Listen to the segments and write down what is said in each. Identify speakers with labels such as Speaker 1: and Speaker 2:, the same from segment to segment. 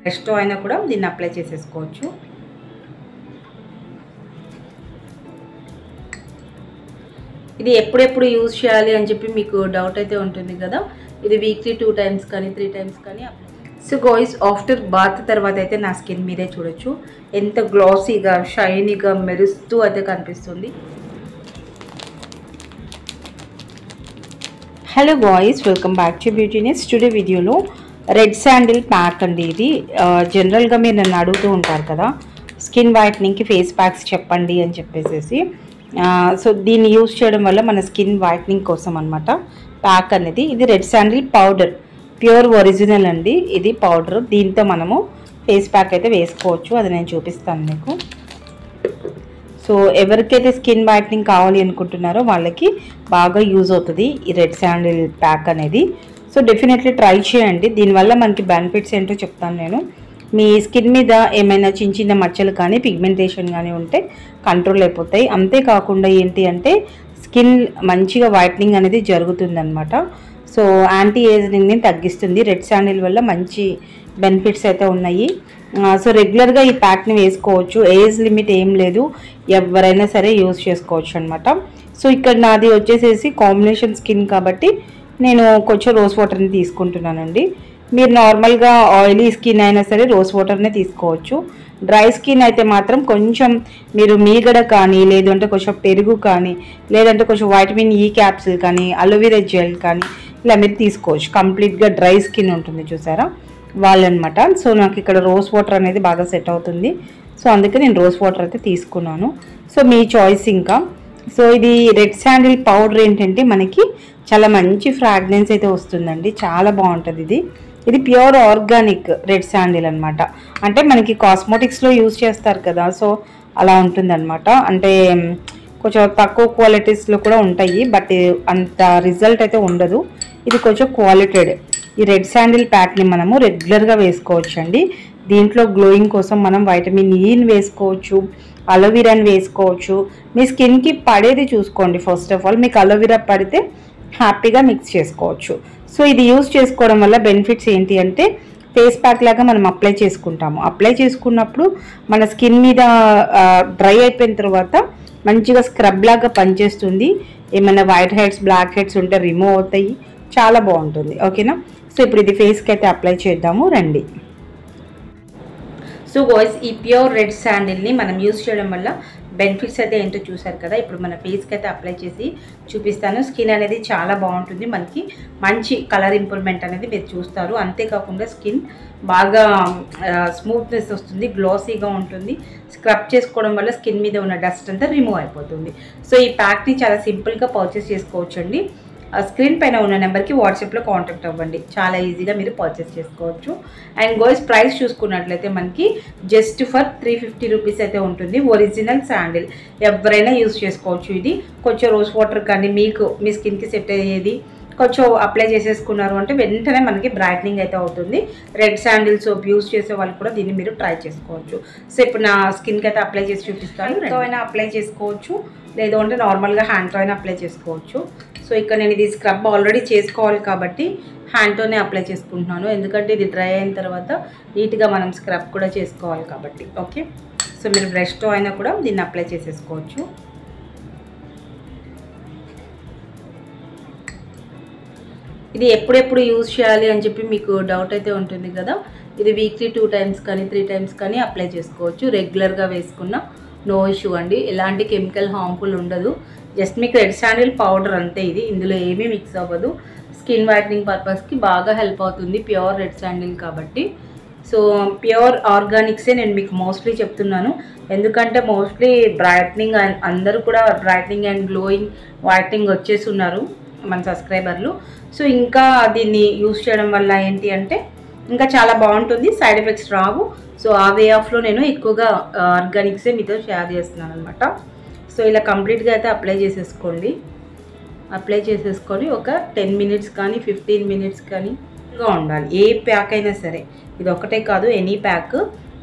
Speaker 1: Rest అయినా కూడా దీన్ని అప్లై చేసేసుకోవచ్చు. ఇది ఎప్పుడెప్పుడు యూజ్ చేయాలి అని చెప్పి మీకు డౌట్ అయితే ఉంటుంది కదా. ఇది వీక్లీ 2 టైమ్స్ కానీ 3 టైమ్స్ కానీ apply. So guys, after bath తర్వాత అయితే నా స్కిన్ మీరే చూడొచ్చు ఎంత గ్లాసీగా షైనీగా మెరుస్తూ అయితే కనిపిస్తుంది. Hello guys, welcome back to beautiness. Today వీడియోలో రెడ్ శాండిల్ ప్యాక్ అండి. ఇది జనరల్గా మీరు నన్ను అడుగుతూ ఉంటారు కదా స్కిన్ వైట్నింగ్కి ఫేస్ ప్యాక్స్ చెప్పండి అని చెప్పేసి. సో దీన్ని యూజ్ చేయడం వల్ల మన స్కిన్ వైట్నింగ్ కోసం అనమాట ప్యాక్ అనేది. ఇది red sandal powder, pure original అండి ఇది పౌడర్. దీంతో మనము ఫేస్ ప్యాక్ అయితే వేసుకోవచ్చు, అది నేను చూపిస్తాను మీకు. సో ఎవరికైతే స్కిన్ వైట్నింగ్ కావాలి అనుకుంటున్నారో వాళ్ళకి బాగా యూజ్ అవుతుంది ఈ రెడ్ శాండిల్ ప్యాక్ అనేది. సో డెఫినెట్లీ ట్రై చేయండి. దీనివల్ల మనకి బెనిఫిట్స్ ఏంటో చెప్తాను నేను. మీ స్కిన్ మీద ఏమైనా చిన్న చిన్న మచ్చలు కానీ పిగ్మెంటేషన్ కానీ ఉంటే కంట్రోల్ అయిపోతాయి. అంతేకాకుండా ఏంటి అంటే స్కిన్ మంచిగా వైట్నింగ్ అనేది జరుగుతుందన్నమాట. సో యాంటీ ఏజింగ్ని తగ్గిస్తుంది. రెడ్ శాండిల్ వల్ల మంచి బెనిఫిట్స్ అయితే ఉన్నాయి. సో రెగ్యులర్గా ఈ ప్యాక్ని వేసుకోవచ్చు, ఏజ్ లిమిట్ ఏం లేదు, ఎవరైనా సరే యూజ్ చేసుకోవచ్చు అనమాట. సో ఇక్కడ నాది వచ్చేసేసి కాంబినేషన్ స్కిన్ కాబట్టి నేను కొంచెం రోజ్ వాటర్ని తీసుకుంటున్నానండి. మీరు నార్మల్గా ఆయిలీ స్కిన్ అయినా సరే రోజ్ వాటర్నే తీసుకోవచ్చు. డ్రై స్కిన్ అయితే మాత్రం కొంచెం మీరు మీగడ కానీ, లేదంటే కొంచెం పెరుగు కానీ, లేదంటే కొంచెం వైటమిన్ ఈ క్యాప్సిల్ కానీ, అలోవెరా జెల్ కానీ ఇలా మీరు తీసుకోవచ్చు. కంప్లీట్గా డ్రై స్కిన్ ఉంటుంది చూసారా వాళ్ళనమాట. సో నాకు ఇక్కడ రోజ్ వాటర్ అనేది బాగా సెట్ అవుతుంది. సో అందుకే నేను రోజ్ వాటర్ అయితే తీసుకున్నాను. సో మీ చాయిస్ ఇంకా. సో ఇది రెడ్ శాండిల్ పౌడర్ ఏంటంటే మనకి చాలా మంచి ఫ్రాగ్రెన్స్ అయితే వస్తుందండి, చాలా బాగుంటుంది. ఇది ప్యూర్ ఆర్గానిక్ రెడ్ శాండిల్ అనమాట. అంటే మనకి కాస్మెటిక్స్లో యూజ్ చేస్తారు కదా, సో అలా ఉంటుందన్నమాట. అంటే కొంచెం తక్కువ క్వాలిటీస్లో కూడా ఉంటాయి, బట్ అంత రిజల్ట్ అయితే ఉండదు. ఇది కొంచెం క్వాలిటెడ్. ఈ రెడ్ శాండిల్ ప్యాక్ని మనము రెగ్యులర్గా వేసుకోవచ్చు అండి. దీంట్లో గ్లోయింగ్ కోసం మనం వైటమిన్ ఈని వేసుకోవచ్చు, అలోవెరాని వేసుకోవచ్చు. మీ స్కిన్కి పడేది చూసుకోండి. ఫస్ట్ ఆఫ్ ఆల్ మీకు అలోవెరా పడితే హ్యాపీగా మిక్స్ చేసుకోవచ్చు. సో ఇది యూజ్ చేసుకోవడం వల్ల బెనిఫిట్స్ ఏంటి అంటే ఫేస్ ప్యాక్ లాగా మనం అప్లై చేసుకుంటాము. అప్లై చేసుకున్నప్పుడు మన స్కిన్ మీద డ్రై అయిపోయిన తర్వాత మంచిగా స్క్రబ్ లాగా పనిచేస్తుంది. ఏమైనా వైట్ హెడ్స్, బ్లాక్ హెడ్స్ ఉంటే రిమూవ్ అవుతాయి. చాలా బాగుంటుంది. ఓకేనా. సో ఇప్పుడు ఇది ఫేస్కి అయితే అప్లై చేద్దాము రండి. సో గాయ్స్, ఈ ప్యూర్ రెడ్ శాండిల్ని మనం యూజ్ చేయడం వల్ల బెనిఫిట్స్ అయితే ఏంటో చూసారు కదా. ఇప్పుడు మన ఫేస్కి అయితే అప్లై చేసి చూపిస్తాను. స్కిన్ అనేది చాలా బాగుంటుంది, మనకి మంచి కలర్ ఇంప్రూవ్మెంట్ అనేది మీరు చూస్తారు. అంతేకాకుండా స్కిన్ బాగా స్మూత్నెస్ వస్తుంది, గ్లాసీగా ఉంటుంది. స్క్రబ్ చేసుకోవడం వల్ల స్కిన్ మీద ఉన్న డస్ట్ అంతా రిమూవ్ అయిపోతుంది. సో ఈ ప్యాక్ని చాలా సింపుల్గా పర్చేస్ చేసుకోవచ్చు అండి. స్క్రీన్ పైన ఉన్న నెంబర్కి వాట్సాప్లో కాంటాక్ట్ అవ్వండి, చాలా ఈజీగా మీరు పర్చేస్ చేసుకోవచ్చు. అండ్ గోల్స్ ప్రైస్ చూసుకున్నట్లయితే మనకి జస్ట్ ఫర్ 350 రూపీస్ అయితే ఉంటుంది. ఒరిజినల్ శాండిల్ ఎవరైనా యూజ్ చేసుకోవచ్చు. ఇది కొంచెం రోజ్ వాటర్ కానీ మీకు మీ స్కిన్కి సెట్ అయ్యేది కొంచెం అప్లై చేసేసుకున్నారు అంటే వెంటనే మనకి బ్రైట్నింగ్ అయితే అవుతుంది. రెడ్ శాండిల్ సోప్ యూజ్ చేసే వాళ్ళు కూడా దీన్ని మీరు ట్రై చేసుకోవచ్చు. సో ఇప్పుడు నా స్కిన్కి అయితే అప్లై చేసి చూపిస్తాను. హ్యాండ్తో అయినా అప్లై చేసుకోవచ్చు, లేదు అంటే నార్మల్గా హ్యాండ్తో అయినా అప్లై చేసుకోవచ్చు. సో ఇక్కడ నేను ఇది స్క్రబ్ ఆల్రెడీ చేసుకోవాలి కాబట్టి హ్యాండ్తోనే అప్లై చేసుకుంటున్నాను, ఎందుకంటే ఇది డ్రై అయిన తర్వాత నీట్గా మనం స్క్రబ్ కూడా చేసుకోవాలి కాబట్టి. ఓకే. సో మీరు బ్రష్తో అయినా కూడా దీన్ని అప్లై చేసేసుకోవచ్చు. ఇది ఎప్పుడెప్పుడు యూజ్ చేయాలి అని చెప్పి మీకు డౌట్ అయితే ఉంటుంది కదా. ఇది వీక్లీ 2 టైమ్స్ కానీ 3 టైమ్స్ కానీ అప్లై చేసుకోవచ్చు. రెగ్యులర్గా వేసుకున్న నో ఇష్యూ అండి, ఎలాంటి కెమికల్ హార్మ్ఫుల్ ఉండదు. జస్ట్ మీకు రెడ్ శాండిల్ పౌడర్ అంతే, ఇది ఇందులో ఏమీ మిక్స్ అవ్వదు. స్కిన్ వైట్నింగ్ పర్పస్కి బాగా హెల్ప్ అవుతుంది, ప్యూర్ రెడ్ శాండిల్ కాబట్టి. సో ప్యూర్ ఆర్గానిక్సే నేను మీకు మోస్ట్లీ చెప్తున్నాను, ఎందుకంటే మోస్ట్లీ బ్రైట్నింగ్ అందరూ కూడా బ్రైట్నింగ్ అండ్ గ్లోయింగ్ వైట్నింగ్ వచ్చేసి ఉన్నారు మన సబ్స్క్రైబర్లు. సో ఇంకా దీన్ని యూజ్ చేయడం వల్ల ఏంటి అంటే ఇంకా చాలా బాగుంటుంది, సైడ్ ఎఫెక్ట్స్ రావు. సో ఆ వే ఆఫ్లో నేను ఎక్కువగా ఆర్గానిక్సే మీతో షేర్ చేస్తున్నాను అనమాట. సో ఇలా కంప్లీట్గా అయితే అప్లై చేసేసుకోండి. అప్లై చేసేసుకొని ఒక 10 మినిట్స్ కానీ 15 మినిట్స్ కానీ ఉండాలి. ఏ ప్యాక్ అయినా సరే, ఇది ఒకటే కాదు, ఎనీ ప్యాక్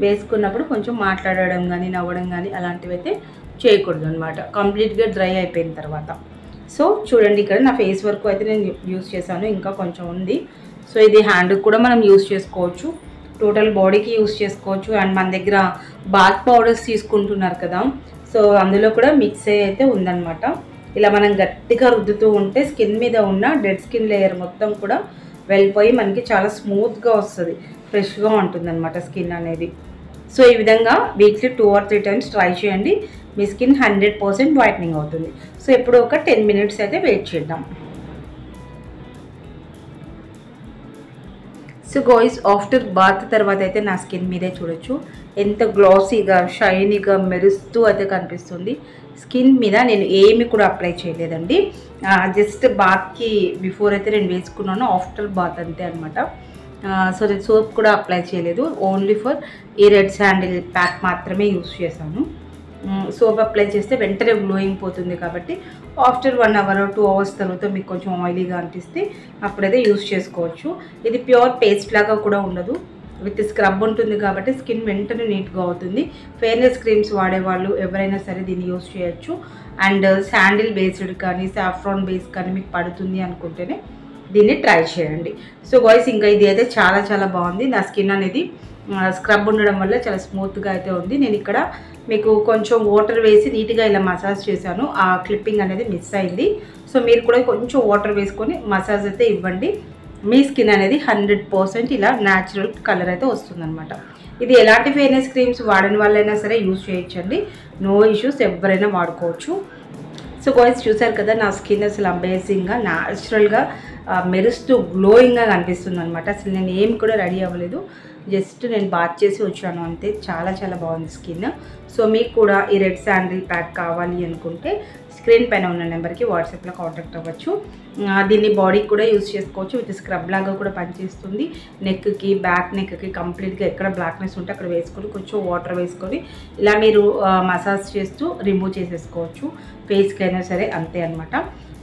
Speaker 1: వేసుకున్నప్పుడు కొంచెం మాట్లాడడం కానీ నవ్వడం కానీ అలాంటివి అయితే చేయకూడదు అనమాట, కంప్లీట్గా డ్రై అయిపోయిన తర్వాత. సో చూడండి, ఇక్కడ నా ఫేస్ వరకు అయితే నేను యూజ్ చేశాను, ఇంకా కొంచెం ఉంది. సో ఇది హ్యాండ్కి కూడా మనం యూజ్ చేసుకోవచ్చు, టోటల్ బాడీకి యూస్ చేసుకోవచ్చు. అండ్ మన దగ్గర బాత్ పౌడర్స్ తీసుకుంటున్నారు కదా, సో అందులో కూడా మిక్స్ అయితే ఉందన్నమాట. ఇలా మనం గట్టిగా రుద్దుతూ ఉంటే స్కిన్ మీద ఉన్న డెడ్ స్కిన్ లేయర్ మొత్తం కూడా వెళ్ళిపోయి మనకి చాలా స్మూత్గా వస్తుంది, ఫ్రెష్గా ఉంటుందన్నమాట స్కిన్ అనేది. సో ఈ విధంగా వీక్లీ 2 or 3 times ట్రై చేయండి. మీ స్కిన్ 100% వైట్నింగ్ అవుతుంది. సో ఇప్పుడు ఒక 10 minutes అయితే వెయిట్ చేద్దాం. సో గాయ్స్, ఆఫ్టర్ బాత్ తర్వాత అయితే నా స్కిన్ మీదే చూడొచ్చు ఎంత గ్లాసీగా షైనీగా మెరుస్తూ అయితే కనిపిస్తుంది. స్కిన్ మీద నేను ఏమి కూడా అప్లై చేయలేదండి. జస్ట్ బాత్కి బిఫోర్ అయితే నేను వేసుకున్నాను, ఆఫ్టర్ బాత్ అంతే అనమాట. సో నేను సోప్ కూడా అప్లై చేయలేదు, ఓన్లీ ఫర్ ఈ రెడ్ శాండిల్ ప్యాక్ మాత్రమే యూస్ చేశాను. సోప్ అప్లై చేస్తే వెంటనే గ్లోయింగ్ పోతుంది కాబట్టి ఆఫ్టర్ 1 hour or 2 hours తర్వాత మీకు కొంచెం ఆయిలీగా అనిపిస్తే అప్పుడైతే యూస్ చేసుకోవచ్చు. ఇది ప్యూర్ పేస్ట్ లాగా కూడా ఉండదు, విత్ స్క్రబ్ ఉంటుంది కాబట్టి స్కిన్ వెంటనే నీట్గా అవుతుంది. ఫెయిర్నెస్ క్రీమ్స్ వాడేవాళ్ళు ఎవరైనా సరే దీన్ని యూస్ చేయొచ్చు. అండ్ శాండిల్ బేస్డ్ కానీ సాఫ్రాన్ బేస్ కానీ మీకు పడుతుంది అనుకుంటేనే దీన్ని ట్రై చేయండి. సో గాయ్స్, ఇంకా ఇది అయితే చాలా చాలా బాగుంది. నా స్కిన్ అనేది స్క్రబ్ ఉండడం వల్ల చాలా స్మూత్గా అయితే ఉంది. నేను ఇక్కడ మీకు కొంచెం వాటర్ వేసి నీట్గా ఇలా మసాజ్ చేశాను, ఆ క్లిప్పింగ్ అనేది మిస్ అయింది. సో మీరు కూడా కొంచెం వాటర్ వేసుకొని మసాజ్ అయితే ఇవ్వండి. మీ స్కిన్ అనేది 100% ఇలా న్యాచురల్ కలర్ అయితే వస్తుందన్నమాట. ఇది ఎలాంటి ఫెయిర్నెస్ క్రీమ్స్ వాడని వాళ్ళైనా సరే యూజ్ చేయొచ్చండి, నో ఇష్యూస్, ఎవరైనా వాడుకోవచ్చు. సో గాయ్స్, చూసారు కదా నా స్కిన్ అసలు అమేజింగ్గా న్యాచురల్గా మెరుస్తూ గ్లోయింగ్గా కనిపిస్తుంది అనమాట. అసలు నేను ఏం కూడా రెడీ అవ్వలేదు, జస్ట్ నేను బాత్ చేసి వచ్చాను అంతే. చాలా చాలా బాగుంది స్కిన్. సో మీకు కూడా ఈ రెడ్ శాండిల్ ప్యాక్ కావాలి అనుకుంటే స్క్రీన్ పైన ఉన్న నెంబర్కి వాట్సాప్లో కాంటాక్ట్ అవ్వచ్చు. దీన్ని బాడీకి కూడా యూజ్ చేసుకోవచ్చు, విత్ స్క్రబ్ లాగా కూడా పనిచేస్తుంది. నెక్కి, బ్యాక్ నెక్కి కంప్లీట్గా ఎక్కడ బ్లాక్నెస్ ఉంటే అక్కడ వేసుకొని కొంచెం వాటర్ వేసుకొని ఇలా మీరు మసాజ్ చేస్తూ రిమూవ్ చేసేసుకోవచ్చు. ఫేస్కి అయినా సరే అంతే అనమాట.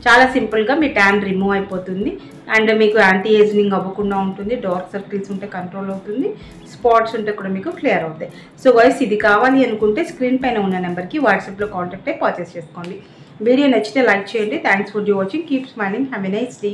Speaker 1: చాలా సింపుల్గా మీ ట్యాన్ రిమూవ్ అయిపోతుంది. అండ్ మీకు యాంటీ ఏజింగ్ అవ్వకుండా ఉంటుంది. డార్క్ సర్కిల్స్ ఉంటే కంట్రోల్ అవుతుంది, స్పాట్స్ ఉంటే కూడా మీకు క్లియర్ అవుతాయి. సో గాయ్స్, ఇది కావాలి అనుకుంటే స్క్రీన్ పైన ఉన్న నెంబర్కి వాట్సాప్లో కాంటాక్ట్ అయ్యి పర్చేస్ చేసుకోండి. వీడియో నచ్చితే లైక్ చేయండి. Thanks for watching. Keep smiling. Have a nice day.